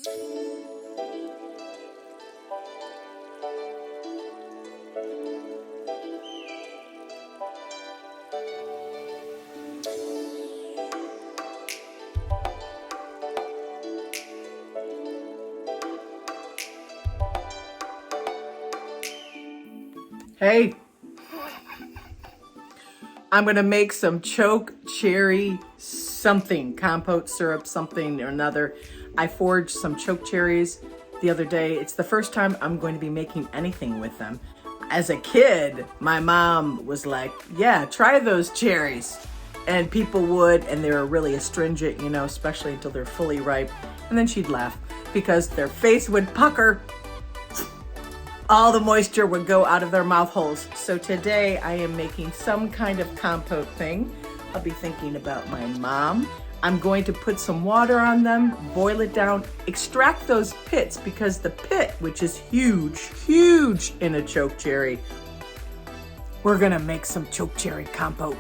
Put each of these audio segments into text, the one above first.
Hey, I'm gonna make some choke cherry something, compote syrup, something or another. I foraged some choke cherries the other day. It's the first time I'm going to be making anything with them. As a kid, my mom was like, yeah, try those cherries. And people would, and they were really astringent, you know, especially until they're fully ripe. And then she'd laugh because their face would pucker. All the moisture would go out of their mouth holes. So today I am making some kind of compote thing. I'll be thinking about my mom. I'm going to put some water on them, boil it down, extract those pits because the pit, which is huge, huge in a choke cherry, we're gonna make some choke cherry compote.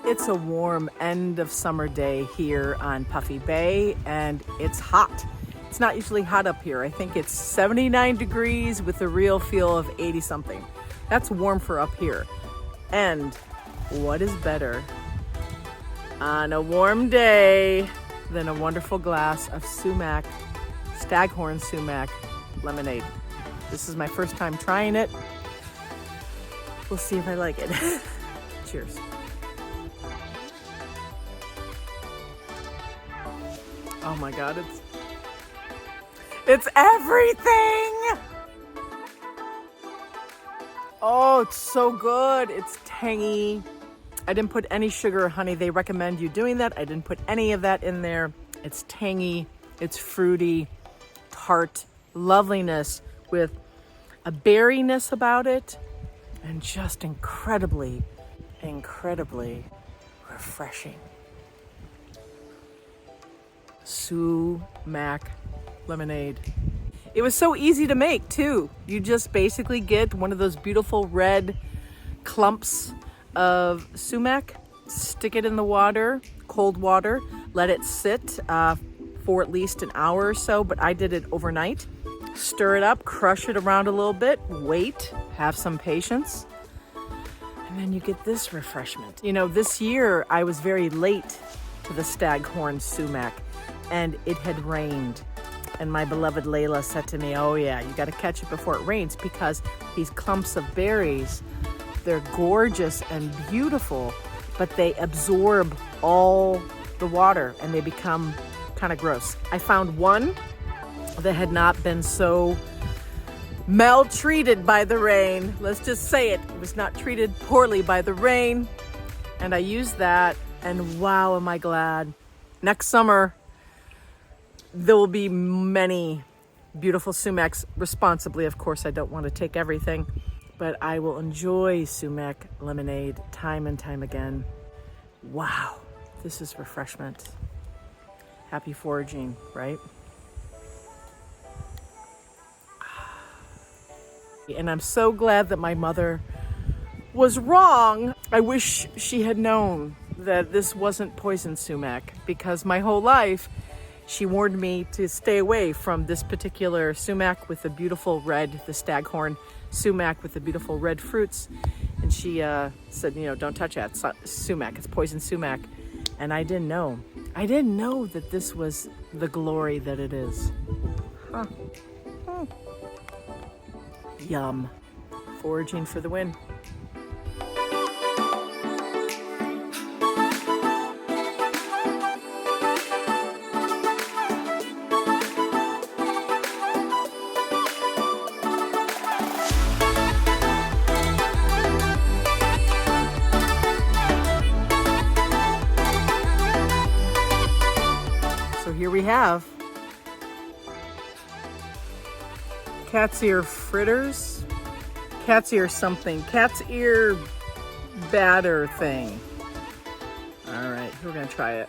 It's a warm end of summer day here on Puffy Bay, and it's hot. It's not usually hot up here. I think it's 79 degrees with a real feel of 80 something. That's warm for up here. And what is better on a warm day than a wonderful glass of sumac, staghorn sumac lemonade? This is my first time trying it. We'll see if I like it. Cheers. Oh my God, it's everything! Oh, it's so good. It's tangy. I didn't put any sugar or honey. They recommend you doing that. I didn't put any of that in there. It's tangy, it's fruity, tart, loveliness with a berryness about it, and just incredibly, incredibly refreshing. Sumac lemonade. It was so easy to make too. You just basically get one of those beautiful red clumps of sumac, stick it in the water, cold water, let it sit for at least an hour or so, but I did it overnight. Stir it up, crush it around a little bit, wait, have some patience, and then you get this refreshment. You know, this year I was very late to the staghorn sumac, and it had rained. And my beloved Layla said to me, oh yeah, you got to catch it before it rains because these clumps of berries, they're gorgeous and beautiful, but they absorb all the water and they become kind of gross. I found one that had not been so maltreated by the rain. Let's just say it. It was not treated poorly by the rain. And I used that, and wow, am I glad. Next summer, there will be many beautiful sumacs, responsibly, of course. I don't want to take everything, but I will enjoy sumac lemonade time and time again. Wow, this is refreshment. Happy foraging, right? And I'm so glad that my mother was wrong. I wish she had known that this wasn't poison sumac, because my whole life she warned me to stay away from this particular sumac with the beautiful red, the staghorn sumac with the beautiful red fruits. And she said, you know, don't touch that. It's sumac, it's poison sumac. And I didn't know. I didn't know that this was the glory that it is. Huh. Yum. Foraging for the win. So here we have cat's ear fritters, cat's ear something, cat's ear batter thing. All right, we're gonna try it.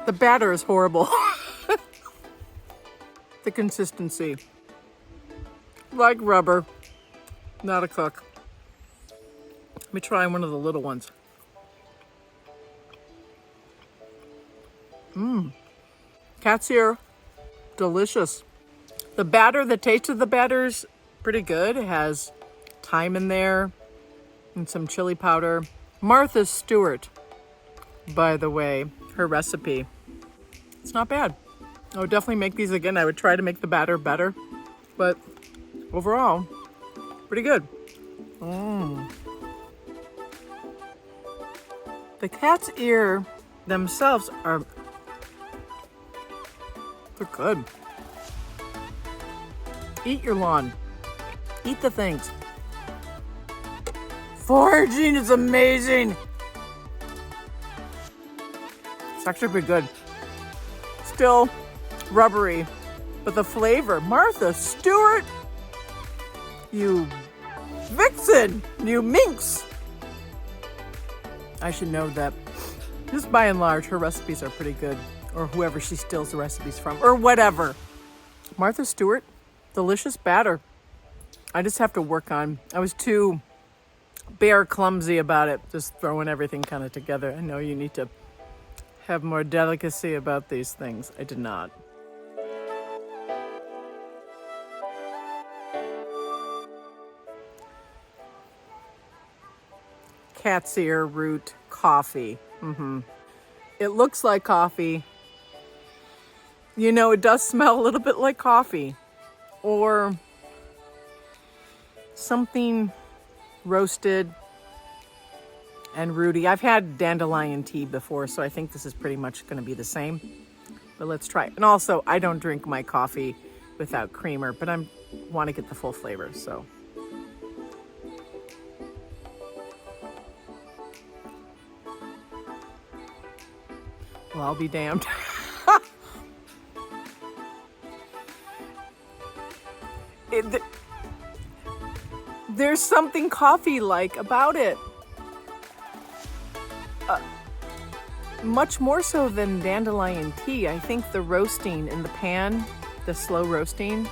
The batter is horrible. The consistency, like rubber, not a cook. Let me try one of the little ones. Cat's ear, delicious. The batter, the taste of the batter's pretty good. It has thyme in there and some chili powder. Martha Stewart, by the way, her recipe. It's not bad. I would definitely make these again. I would try to make the batter better, but overall, pretty good. The cat's ear themselves they're good. Eat your lawn. Eat the things. Foraging is amazing. It's actually pretty good. Still rubbery, but the flavor. Martha Stewart, you vixen, you minx. I should know that just by and large, her recipes are pretty good, or whoever she steals the recipes from, or whatever. Martha Stewart, delicious batter. I just have to work on, I was too bare clumsy about it, just throwing everything kind of together. I know you need to have more delicacy about these things. I did not. Cat's ear root coffee. It looks like coffee. You know, it does smell a little bit like coffee or something roasted and rooty. I've had dandelion tea before, so I think this is pretty much going to be the same. But let's try it. And also, I don't drink my coffee without creamer, but I want to get the full flavor, so. Well, I'll be damned. There's something coffee-like about it. Much more so than dandelion tea. I think the roasting in the pan, the slow roasting.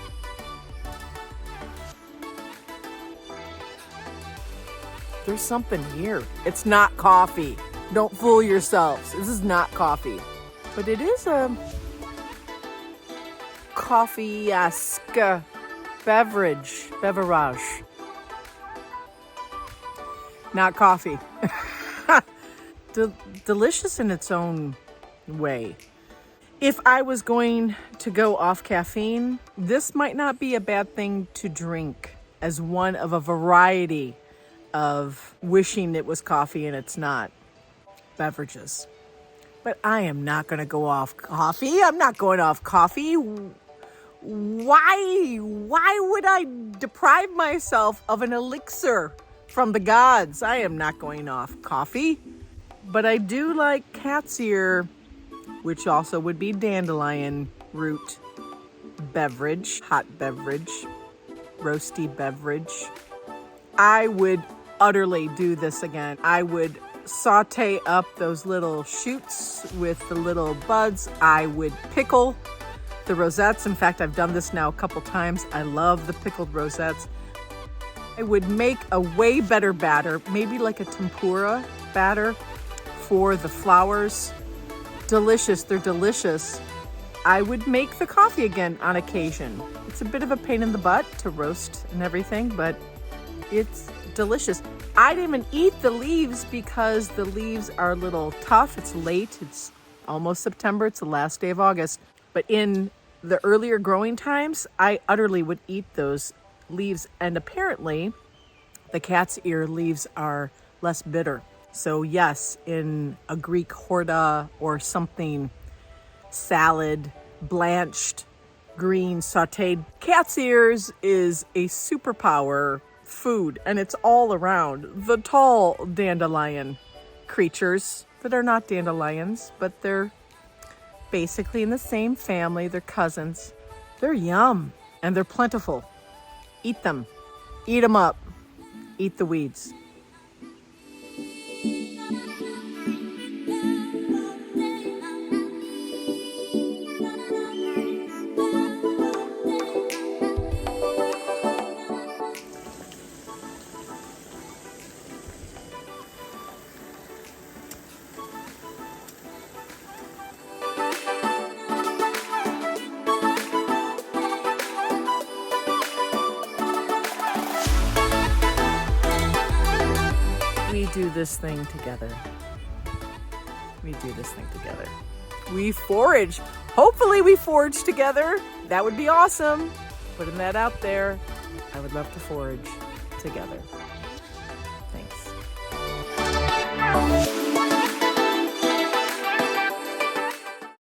There's something here. It's not coffee. Don't fool yourselves. This is not coffee. But it is a coffee-esque beverage. Not coffee. Delicious in its own way. If I was going to go off caffeine, this might not be a bad thing to drink as one of a variety of wishing it was coffee and it's not beverages. But I am not going to go off coffee. I'm not going off coffee. Why would I deprive myself of an elixir from the gods? I am not going off coffee. But I do like cat's ear, which also would be dandelion root beverage, hot beverage, roasty beverage. I would utterly do this again. I would saute up those little shoots with the little buds. I would pickle the rosettes. In fact, I've done this now a couple times. I love the pickled rosettes. I would make a way better batter, maybe like a tempura batter for the flowers. Delicious, they're delicious. I would make the coffee again on occasion. It's a bit of a pain in the butt to roast and everything, but it's delicious. I didn't even eat the leaves because the leaves are a little tough. It's late. It's almost September. It's the last day of August. But in the earlier growing times, I utterly would eat those leaves. And apparently, the cat's ear leaves are less bitter. So yes, in a Greek horta or something, salad, blanched, green, sauteed, cat's ears is a superpower food, and it's all around. The tall dandelion creatures that are not dandelions, but they're basically in the same family, they're cousins. They're yum, and they're plentiful. Eat them. Eat them up. Eat the weeds. We do this thing together. We do this thing together. We forage. Hopefully we forage together. That would be awesome. Putting that out there. I would love to forage together.